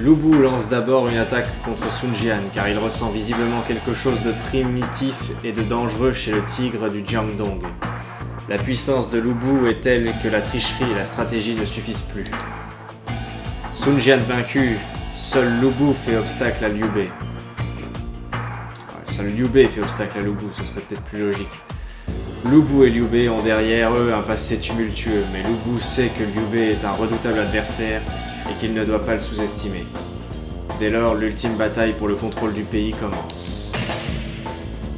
Lu Bu lance d'abord une attaque contre Sun Jian car il ressent visiblement quelque chose de primitif et de dangereux chez le tigre du Jiangdong. La puissance de Lu Bu est telle que la tricherie et la stratégie ne suffisent plus. Sun Jian vaincu, seul Lu Bu fait obstacle à Liu Bei. Seul Liu Bei fait obstacle à Lu Bu, ce serait peut-être plus logique. Lu Bu et Liu Bei ont derrière eux un passé tumultueux, mais Lu Bu sait que Liu Bei est un redoutable adversaire et qu'il ne doit pas le sous-estimer. Dès lors, l'ultime bataille pour le contrôle du pays commence.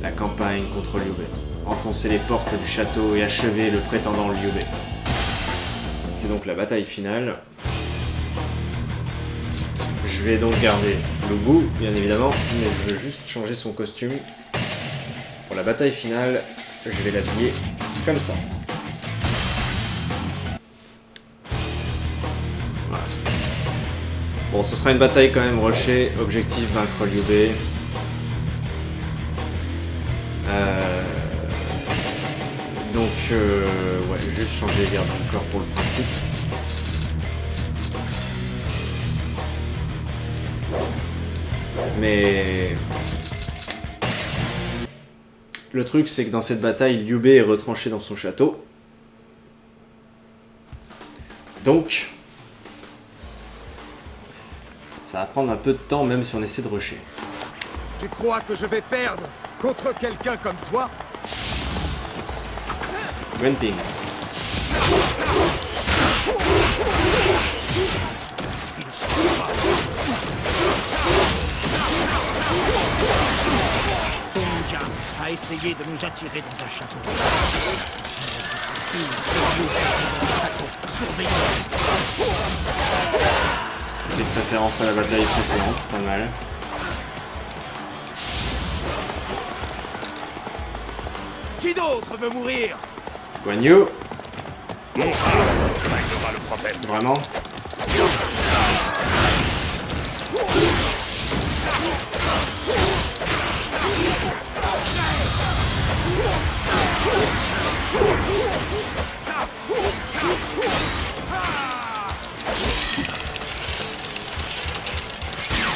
La campagne contre Liu Bei. Enfoncer les portes du château et achever le prétendant Liu Bei. C'est donc la bataille finale. Je vais donc garder Lu Bu, bien évidemment, mais je veux juste changer son costume. Pour la bataille finale, je vais l'habiller comme ça. Voilà. Bon, ce sera une bataille quand même rushée. Objectif, vaincre Liu Bei. Donc, ouais, je vais juste changer les gardes du corps pour le principe. Mais le truc, c'est que dans cette bataille, Liu Bei est retranché dans son château. Donc, ça va prendre un peu de temps, même si on essaie de rusher. Tu crois que je vais perdre contre quelqu'un comme toi? Wenping. Sun Jian a essayé de nous attirer dans un château. C'est sûr que nous attaquons. Surveillons. Petite référence à la bataille précédente, pas mal. Qui d'autre veut mourir? Guan Yu. Mon frère réglera le problème. Vraiment?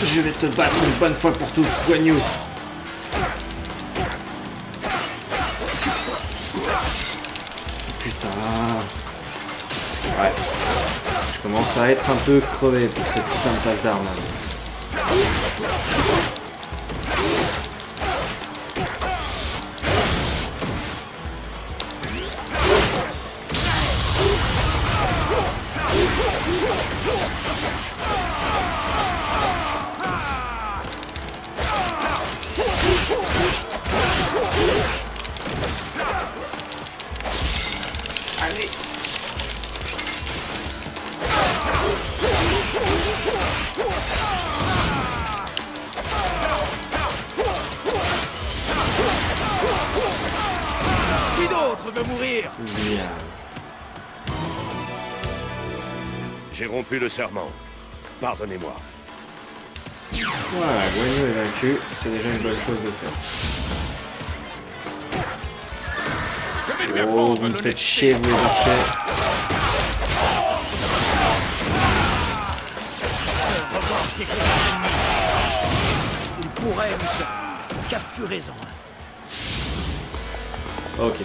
Je vais te battre une bonne fois pour toutes, Guan Yu. Putain. Ouais. Je commence à être un peu crevé pour cette putain de passe d'armes. Allez. Qui d'autre veut mourir? Bien. J'ai rompu le serment. Pardonnez-moi. Voilà, Guan Yu est vaincu, c'est déjà une bonne chose de faite. Oh, vous me faites chier, vous les archers. Revanche des combats ennemis. Il pourrait nous servir. Capturez-en un. Ok.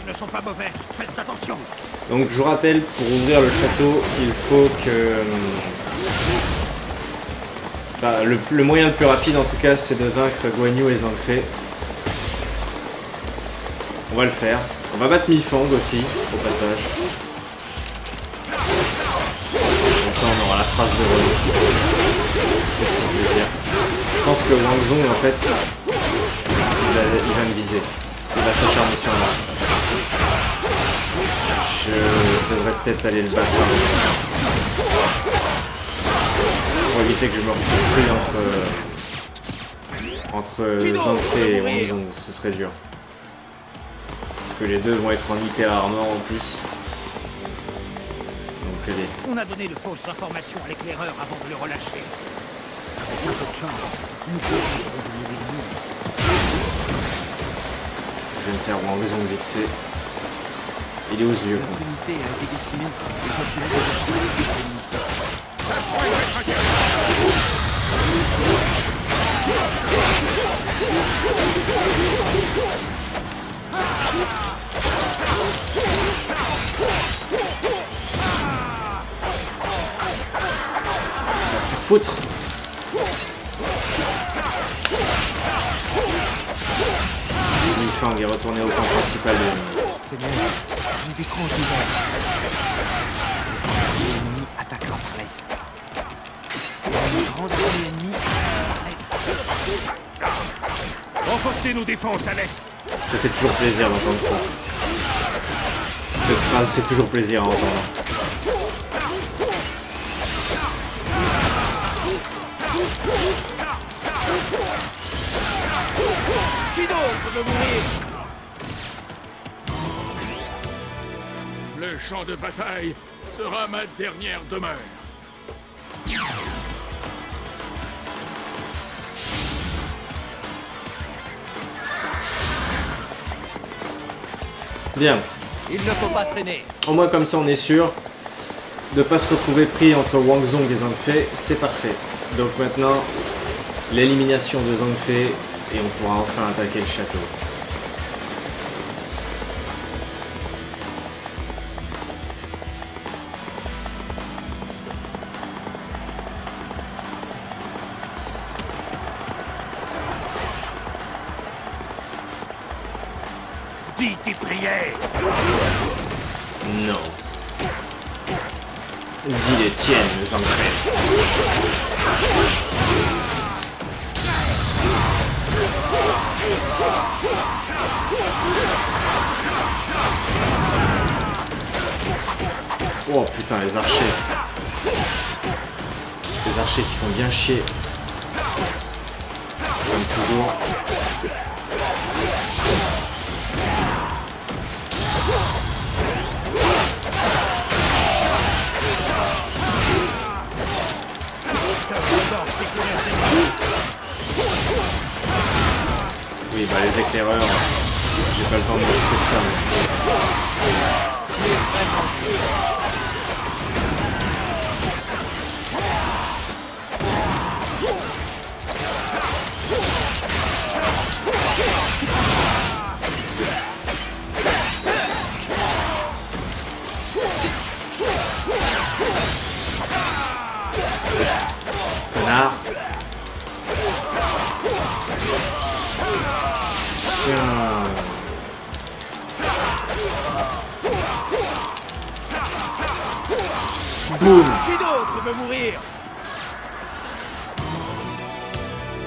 Ils ne sont pas mauvais. Faites attention. Donc je vous rappelle, pour ouvrir le château, il faut que... Enfin, le moyen le plus rapide en tout cas, c'est de vaincre Guan Yu et Zhang Fei. On va le faire. On va battre Mi Fang aussi, au passage. Comme ça on aura la phrase de relais. Ça fait toujours plaisir. Je pense que Wang Zong en fait, il va me viser. Il va s'acharner sur moi. Je devrais peut-être aller le battre pour éviter que je me retrouve pris entre Zhang Fei et Wang Zong. Ce serait dur. Parce que les deux vont être en hyper armor en plus. Donc allez. On a donné de fausses informations à l'éclaireur avant de le relâcher. Avec un peu de chance, nous pourrons revenir l'ennemi. Je vais me faire Wang Zong vite fait. Il est aux yeux. L'unité a été décimée. Les autres de la foutre. Li Fang est retourné au camp principal de l'ennemi. Seigneur, nous décroche l'hiver. L'ennemi attaquera par l'est. Une grande armée ennemie par l'est. Renforcez nos défenses à l'est. Ça fait toujours plaisir d'entendre ça. Cette phrase fait toujours plaisir à entendre. Qui d'autre veut mourir? Le champ de bataille sera ma dernière demeure. Bien. Il ne faut pas traîner. Au moins comme ça on est sûr de ne pas se retrouver pris entre Wang Zhong et Zhang Fei, c'est parfait. Donc maintenant, l'élimination de Zhang Fei et on pourra enfin attaquer le château. Dis tes prières. Non. Dis les tiennes, Zhang Fei. Oh putain, les archers. Les archers qui font bien chier. Comme toujours. Oui, bah les éclaireurs, j'ai pas le temps de m'occuper de ça. Connard. Tiens. Boum. Qui d'autre veut mourir?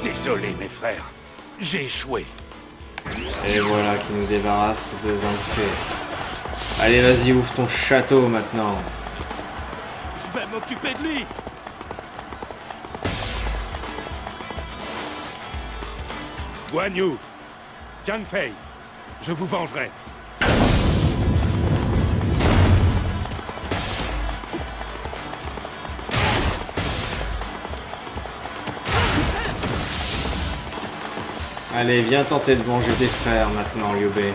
Désolé, mes frères. J'ai échoué. Et voilà qui nous débarrasse de Zhang Fei. Allez, vas-y, ouvre ton château maintenant. Je vais m'occuper de lui. Guan Yu, Zhang Fei, je vous vengerai. Allez, viens tenter de venger tes frères maintenant, Liu Bei.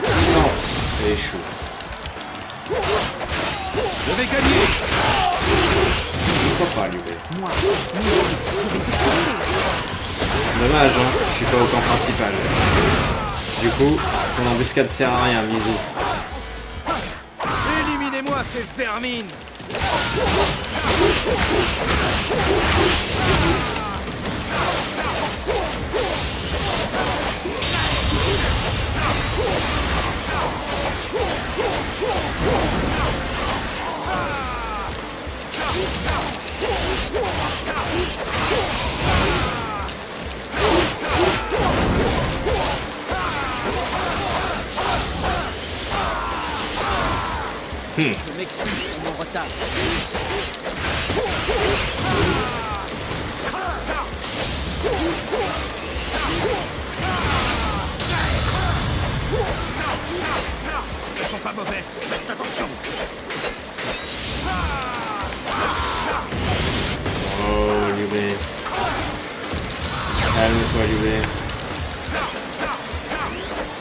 Tente et échoue. Je vais gagner. Pourquoi pas, Liu Bei? Dommage, hein, je suis pas au camp principal. Du coup, ton embuscade sert à rien, Mizu. Éliminez-moi ces vermines. Je m'excuse pour mon retard. Ils ne sont pas mauvais. Faites attention. Oh, Liu Bei. Calme-toi, Liu Bei.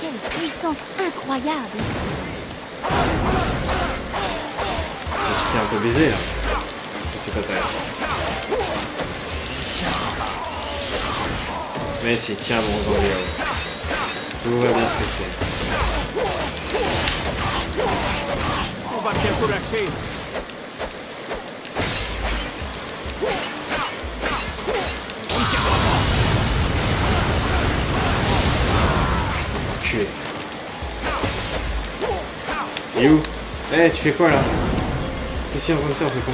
Quelle puissance incroyable! Je me suis fait un peu baiser là. Sur cette attaque. Mais si, tiens bon Zangiao. Tout va bien se passer. On va bientôt lâcher. Il est où? Eh, tu fais quoi là? Qu'est-ce qu'il est en train de faire ce con?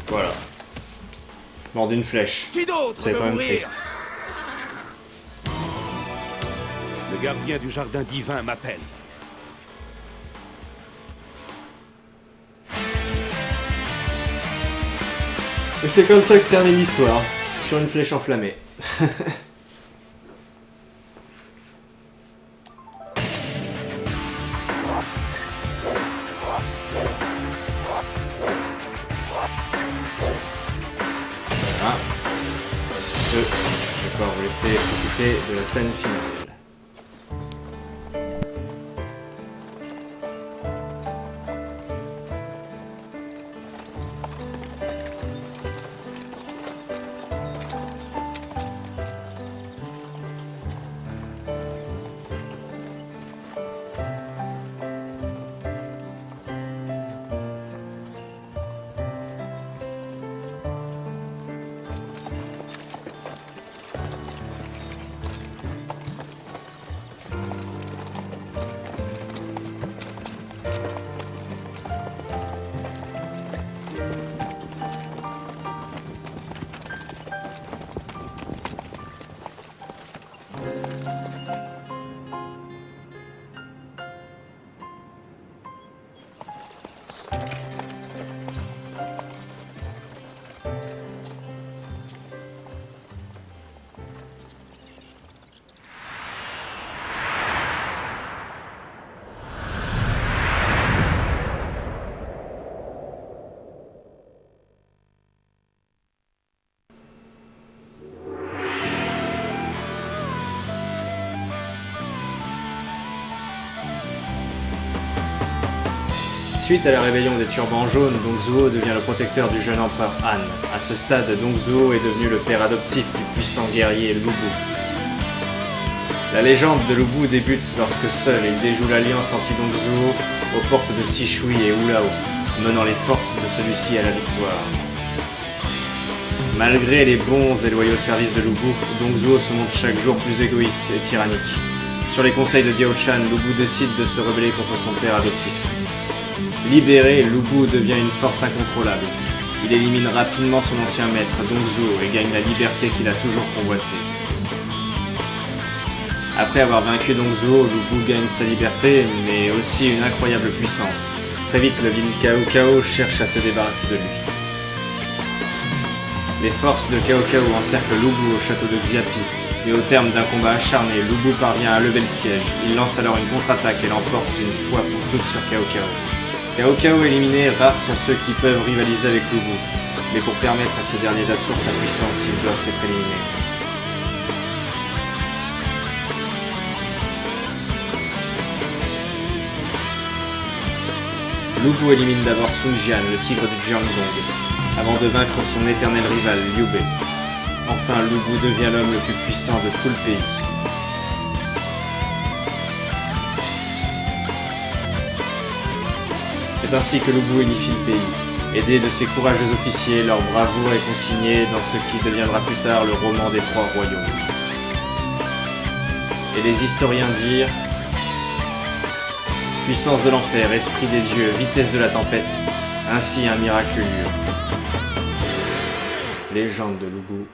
Voilà. Mort d'une flèche. Qui d'autre C'est veut quand même mourir? triste. Le gardien du jardin divin m'appelle. Et c'est comme ça que se termine l'histoire. Sur une flèche enflammée. Voilà. Et sur ce, je vais pouvoir vous laisser profiter de la scène finale. Suite à la rébellion des turbans jaunes, Dongzhuo devient le protecteur du jeune empereur Han. À ce stade, Dongzhuo est devenu le père adoptif du puissant guerrier Lu Bu. La légende de Lu Bu débute lorsque seul il déjoue l'alliance anti-Dongzhuo aux portes de Sishui et Wulao, menant les forces de celui-ci à la victoire. Malgré les bons et loyaux services de Lu Bu, Dongzhuo se montre chaque jour plus égoïste et tyrannique. Sur les conseils de Diao Chan, Lu Bu décide de se rebeller contre son père adoptif. Libéré, Lu Bu devient une force incontrôlable. Il élimine rapidement son ancien maître, Dongzhuo, et gagne la liberté qu'il a toujours convoitée. Après avoir vaincu Dongzhuo, Lu Bu gagne sa liberté, mais aussi une incroyable puissance. Très vite, le vil Cao Cao cherche à se débarrasser de lui. Les forces de Cao Cao encerclent Lu Bu au château de Xiapi, et au terme d'un combat acharné, Lu Bu parvient à lever le siège. Il lance alors une contre-attaque et l'emporte une fois pour toutes sur Cao Cao. Cao Cao éliminé, rares sont ceux qui peuvent rivaliser avec Lu Bu, mais pour permettre à ce dernier d'asseoir sa puissance, ils doivent être éliminés. Lu Bu élimine d'abord Sun Jian, le tigre du Jiangdong, avant de vaincre son éternel rival Liu Bei. Enfin, Lu Bu devient l'homme le plus puissant de tout le pays. C'est ainsi que Lu Bu unifie le pays. Aidé de ses courageux officiers, leur bravoure est consignée dans ce qui deviendra plus tard le roman des Trois Royaumes. Et les historiens dirent: puissance de l'enfer, esprit des dieux, vitesse de la tempête, ainsi un miracle eut lieu. Légende de Lu Bu,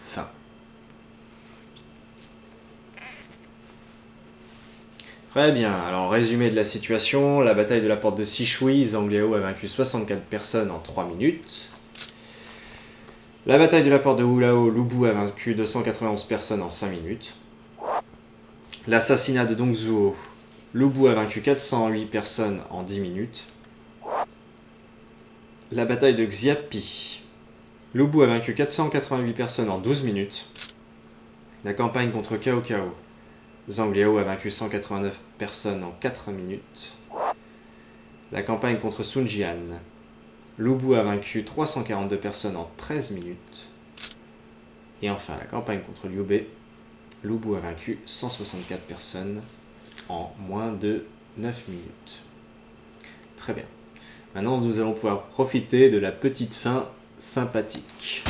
fin. Très bien, alors résumé de la situation, la bataille de la porte de Sishui, Zhang Liao a vaincu 64 personnes en 3 minutes. La bataille de la porte de Wulao, Lu Bu a vaincu 291 personnes en 5 minutes. L'assassinat de Dongzhuo, Lu Bu a vaincu 408 personnes en 10 minutes. La bataille de Xiapi, Lu Bu a vaincu 488 personnes en 12 minutes. La campagne contre Cao Cao, Zhang Liao a vaincu 189 personnes en 4 minutes. La campagne contre Sun Jian, Lu Bu a vaincu 342 personnes en 13 minutes. Et enfin, la campagne contre Liu Bei, Lu Bu a vaincu 164 personnes en moins de 9 minutes. Très bien. Maintenant, nous allons pouvoir profiter de la petite fin sympathique.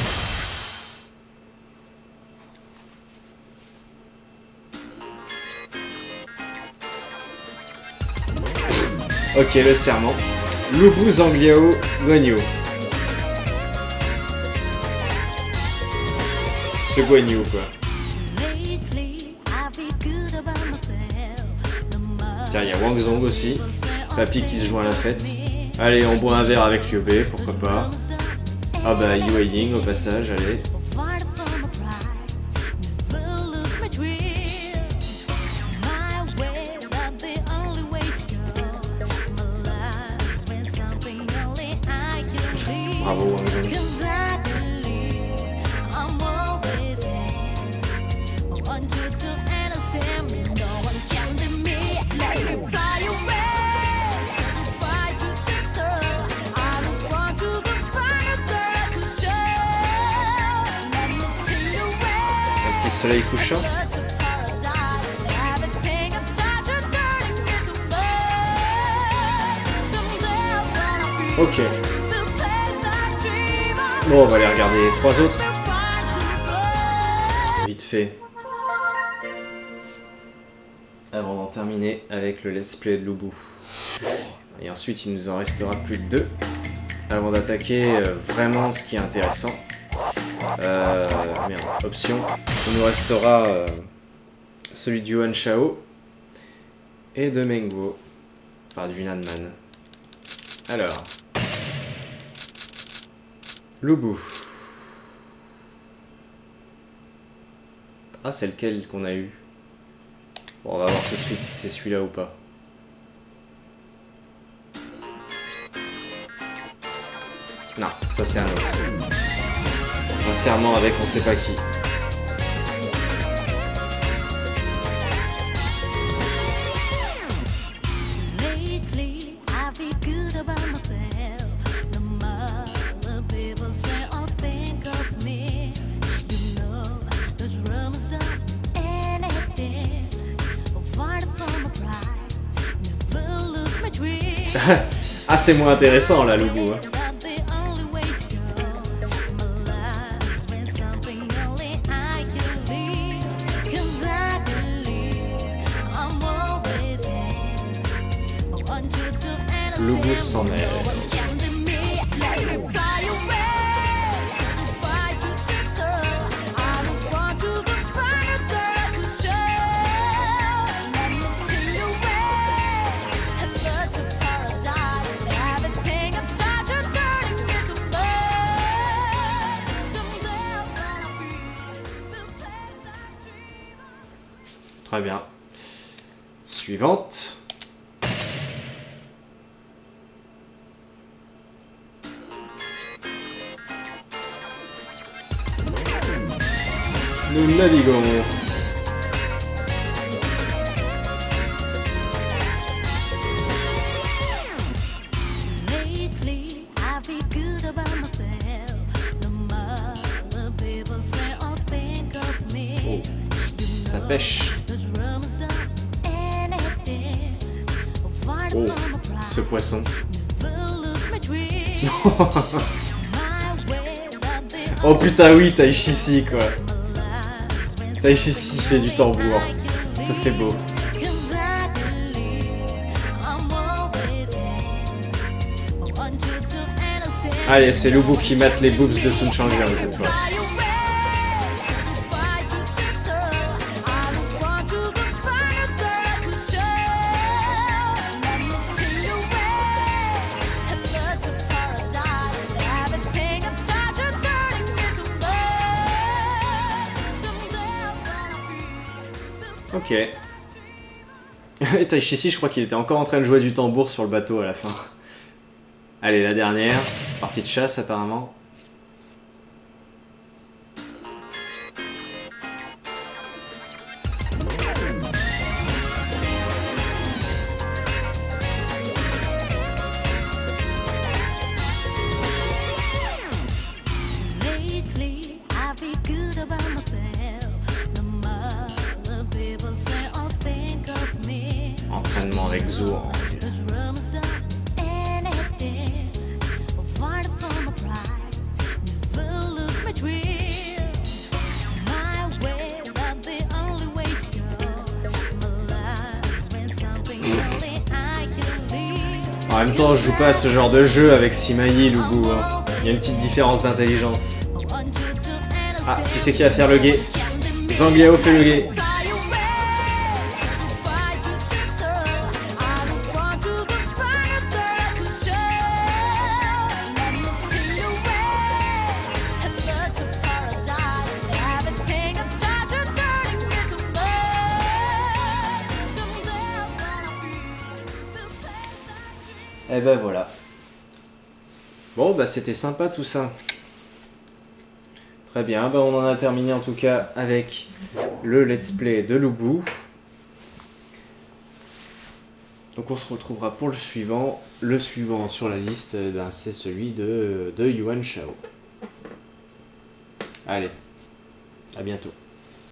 Ok, le serment. Lu Bu, Zangliao, Guan Yu. Ce Guan Yu, quoi. Tiens, il y a Wang Zong aussi. Papy qui se joint à la fête. Allez, on boit un verre avec Liu Bei, pourquoi pas. Ah bah, Yue Ying au passage, allez. Bravo Wang Zong. Un petit soleil couchant. Ok. Bon, on va aller regarder les trois autres. Vite fait. Avant d'en terminer avec le let's play de Lu Bu. Et ensuite, il nous en restera plus que 2. Avant d'attaquer vraiment ce qui est intéressant. Merde, option. Il nous restera celui du Yuan Shao et de Meng Guo. Enfin, du Nanman. Alors. Lu Bu. Ah, c'est lequel qu'on a eu? Bon, on va voir tout de suite si c'est celui-là ou pas. Non, ça c'est un autre. Un serment avec on sait pas qui. Ah, c'est moins intéressant là, Lu Bu. Hein. Lu Bu s'en mêle. Très bien. Suivante. Nous naviguons. Oh, ça pêche. Oh, ce poisson. Oh putain oui, Taishi quoi. Taishi fait du tambour. Ça c'est beau. Allez, c'est Lu Bu qui mate les boobs de Sun Changjiang cette fois. Ok. Et Taishi, je crois qu'il était encore en train de jouer du tambour sur le bateau à la fin. Allez, la dernière. Partie de chasse apparemment. Entraînement avec Zhuang. En même temps, je joue pas à ce genre de jeu avec Simayi, Lubu. Hein. Il y a une petite différence d'intelligence. Ah, qui c'est qui va faire le guet? Zangliao fait le guet. Et ben voilà. Bon, bah c'était sympa tout ça. Très bien, bah on en a terminé en tout cas avec le let's play de Lubu. Donc on se retrouvera pour le suivant. Le suivant sur la liste, ben, c'est celui de Yuan Shao. Allez, à bientôt.